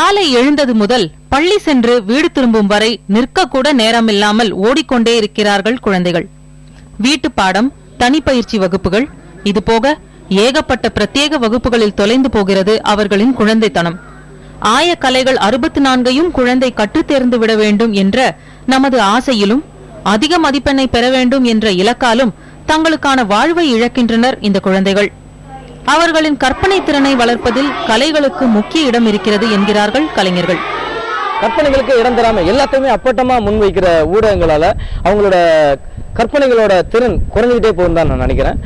காலை எழுந்தது முதல் பள்ளி சென்று வீடு திரும்பும் வரை நிற்க கூட நேரமில்லாமல் ஓடிக்கொண்டே இருக்கிறார்கள் குழந்தைகள். வீட்டு பாடம், தனிப்பயிற்சி வகுப்புகள், இதுபோக ஏகப்பட்ட பிரத்யேக வகுப்புகளில் தொலைந்து போகிறது அவர்களின் குழந்தைத்தனம். ஆய கலைகள் 64ஐயும் குழந்தை கற்றுத் தேர்ந்து விட வேண்டும் என்ற நமது ஆசையிலும் அதிக மதிப்பெண்ணை பெற வேண்டும் என்ற இலக்காலும் தங்களுக்கான வாழ்வை இழக்கின்றனர் இந்த குழந்தைகள். அவர்களின் கற்பனை திறனை வளர்ப்பதில் கலைகளுக்கு முக்கிய இடம் இருக்கிறது என்கிறார்கள் கலைஞர்கள். கற்பனைகளுக்கு இடம் தராம எல்லாத்தையுமே அப்பட்டமா முன்வைக்கிற ஊடகங்களால அவங்களோட கற்பனைகளோட திறன் குறைஞ்சிக்கிட்டே போகும் தான் நான் நினைக்கிறேன்.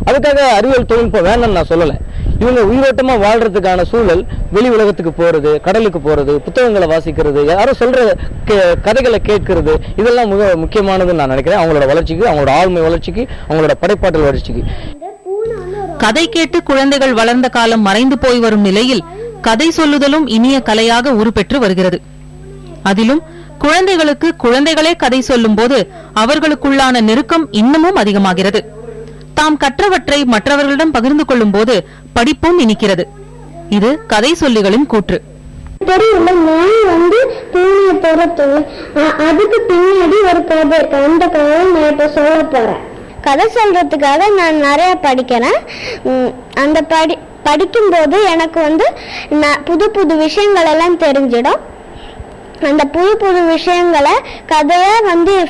அதுக்காக அறிவியல் தொழில்நுட்பம் வேணும்னு நான் சொல்லலை. இவங்க உயிரோட்டமா வாழ்றதுக்கான சூழல், வெளி உலகத்துக்கு போறது, கடலுக்கு போறது, புத்தகங்களை வாசிக்கிறது, யாரும் சொல்ற கதைகளை கேட்கறது, இதெல்லாம் மிக முக்கியமானதுன்னு நான் நினைக்கிறேன். அவங்களோட வளர்ச்சிக்கு, அவங்களோட ஆளுமை வளர்ச்சிக்கு, அவங்களோட படைப்பாற்றல் வளர்ச்சிக்கு. கதை கேட்டு குழந்தைகள் வளர்ந்த காலம் மறைந்து போய் வரும் நிலையில் கதை சொல்லுதலும் இனிய கலையாக உருப்பெற்று வருகிறது. அதிலும் குழந்தைகளுக்கு குழந்தைகளே கதை சொல்லும் போது அவர்களுக்குள்ளான நெருக்கம் இன்னமும் அதிகமாகிறது. தாம் கற்றவற்றை மற்றவர்களிடம் பகிர்ந்து கொள்ளும் போது படிப்பும் இனிக்கிறது. இது கதை சொல்லிகளின் கூற்று. அதுக்கு பின்னாடி ஒரு கதை இருக்கு. அந்த கதை நான் இப்ப சொல்ல போறேன். கதை சொல்றதுக்காக நான் நிறைய படிக்கிறேன். அந்த படிக்கும் போது எனக்கு புது புது விஷயங்கள் எல்லாம் தெரிஞ்சிடும். அந்த புது புது விஷயங்களை கதையா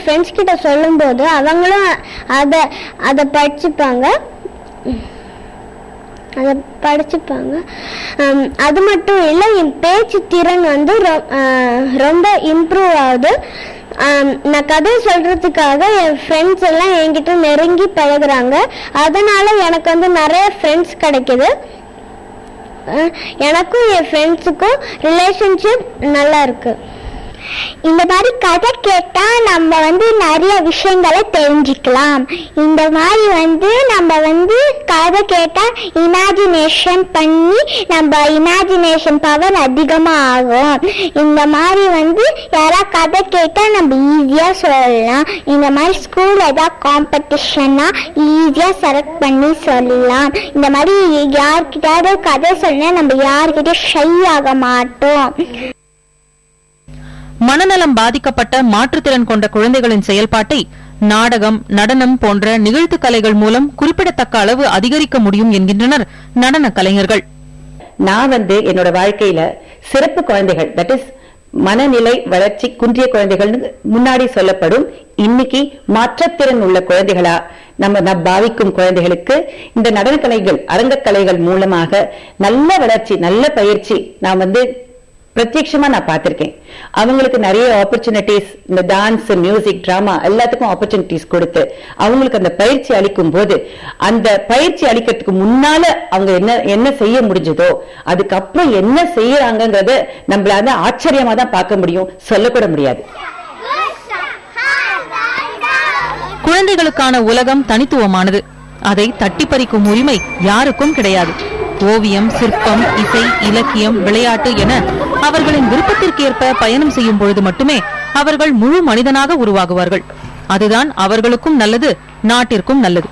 ஃப்ரெண்ட்ஸ் கிட்ட சொல்லும் போது அவங்களும் அதை படிச்சுப்பாங்க. அது மட்டும் இல்லை, என் பேச்சு திறன் ரொம்ப இம்ப்ரூவ் ஆகுது. நான் கதை சொல்றதுக்காக என் ஃப்ரெண்ட்ஸ் எல்லாம் என்கிட்ட நெருங்கி பழகுறாங்க. அதனால எனக்கு நிறைய ஃப்ரெண்ட்ஸ் கிடைக்குது. எனக்கும் என் ஃப்ரெண்ட்ஸுக்கும் ரிலேஷன்ஷிப் நல்லா இருக்கு. இந்த மாதிரி கதை கேட்டா நம்ம நிறைய விஷயங்களை தெரிஞ்சுக்கலாம். இந்த மாதிரி நம்ம கதை கேட்டா இமேஜினேஷன் பண்ணி நம்ம இமேஜினேஷன் பவர் அதிகமா ஆகும். இந்த மாதிரி யாரா கதை கேட்டா நம்ம ஈஸியா சொல்லலாம். இந்த மாதிரி ஸ்கூல் ஏதாவது காம்படிஷன்னா ஈஸியா செலக்ட் பண்ணி சொல்லலாம். இந்த மாதிரி யார்கிட்ட கதை சொன்னா நம்ம யார்கிட்ட ஷை ஆக மாட்டோம். மனநலம் பாதிக்கப்பட்ட மாற்றுத்திறன் கொண்ட குழந்தைகளின் செயல்பாட்டை நாடகம், நடனம் போன்ற நிகழ்த்து கலைகள் மூலம் குறிப்பிடத்தக்க அளவு அதிகரிக்க முடியும் என்கின்றனர் நடன கலைஞர்கள். நான் என்னோட வாழ்க்கையில சிறப்பு குழந்தைகள், தட் இஸ் மனநிலை வளர்ச்சி குன்றிய குழந்தைகள் முன்னாடி சொல்லப்படும், இன்னைக்கு மாற்றத்திறன் உள்ள குழந்தைகளா நம்ம பாவிக்கும் குழந்தைகளுக்கு இந்த நடன கலைகள், அரங்க கலைகள் மூலமாக நல்ல வளர்ச்சி, நல்ல பயிற்சி நான் பிரத்யட்சமா நான் பார்த்திருக்கேன். அவங்களுக்கு நிறைய ஆப்பர்ச்சுனிட்டிஸ், இந்த டான்ஸ், மியூசிக், டிராமா எல்லாத்துக்கும் ஆப்பர்ச்சுனிட்டிஸ் கொடுத்து அவங்களுக்கு அந்த பயிற்சி அளிக்கும் போது, அந்த பயிற்சி அளிக்கிறதுக்கு முன்னால அவங்க என்ன செய்ய முடிஞ்சதோ அதுக்கப்புறம் என்ன செய்யறாங்கிறத நம்மளால ஆச்சரியமா தான் பார்க்க முடியும், சொல்லக்கூட முடியாது. குழந்தைகளுக்கான உலகம் தனித்துவமானது. அதை தட்டி பறிக்கும் உரிமை யாருக்கும் கிடையாது. ஓவியம், சிற்பம், இசை, இலக்கியம், விளையாட்டு என அவர்களின் விருப்பத்திற்கேற்ப பயணம் செய்யும் பொழுது மட்டுமே அவர்கள் முழு மனிதனாக உருவாகுவார்கள். அதுதான் அவர்களுக்கும் நல்லது, நாட்டிற்கும் நல்லது.